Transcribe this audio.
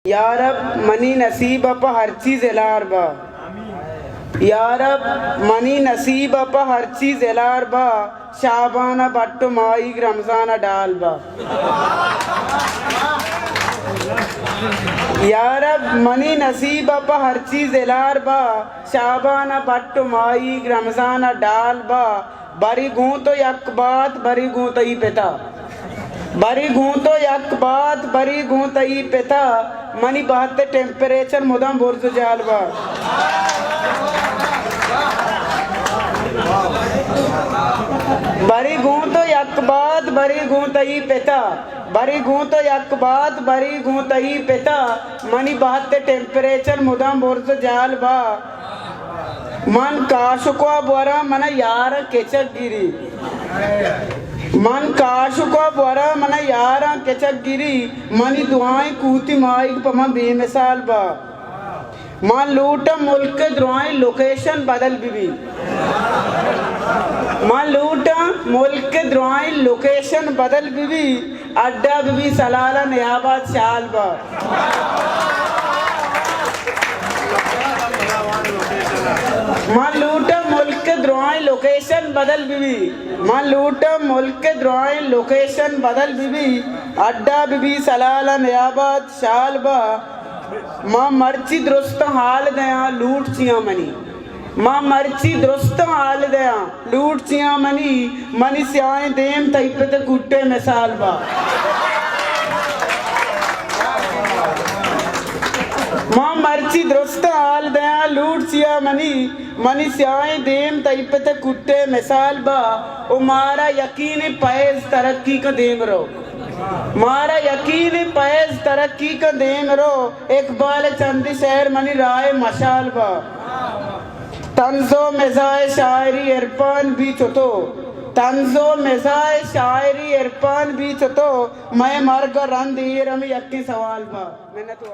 यारब money नसीब up हर चीज एलार बा। यारब मनी नसीब अप हर चीज एलार बा। शाबाना बट्टो माई रमजाना डाल बा। यारब मनी नसीब अप हर चीज एलार बा। शाबाना बट्टो माई रमजाना डाल बा। बरी गूं तो यक बात बरी गूं तई पिता। बरी गूं तो यक बात बरी गूं तई पिता। मनी बहत्ते टेम्परेचर मुदम बुर्ज जाल बा। बरी गूं तो यक बात बरी गूं तई पिता। बरी गूं तो यक बात बरी गूं तई पिता। मनी बहत्ते टेम्परेचर मुदम बुर्ज जाल बा। मन काशुको बोरा मन यार केचक गिरी। मन काशुको बोरा मन यार केचक गिरी। मनी दुआएं कूती माई पमा बेमिसाल बा। मन लूट मुल्क दुआएं लोकेशन बदल बीबी। मन लूट मुल्क दुआएं लोकेशन बदल बीबी। अड्डा बीबी सलाला नयाबाद शाल बा। मन लूट मुल्क द्रोआई लोकेशन बदल बीबी। मन लूट मुल्क द्रोआई लोकेशन बदल बीबी। अड्डा बीबी सलाला नयाबाद शाल बा। माँ मर्ची दुरुस्त हाल गया लूट चिया मनी। माँ मर्ची दुरुस्त हाल गया लूट चिया मनी। मनी स्याए देम तैपत कुट्टे मिसाल बा। माँ मर्ची दुरुस्त हाल दया लूट चिया मनी। मनी स्याए देम तैपत कुट्टे मिसाल बा। ओ मारा यकीन पैज तरक्की का देम रो। मारा यकीन पैज तरक्की का देम रो। इकबाल चंद शहर मनी राय मशाल बा। तंजो मिजाए शायरी इरफान भी चुतो। तंजो मिजाए शायरी इरफान भी चुतो। मैं मर कर रन दीर हम यक्की सवाल बा। मैंने तो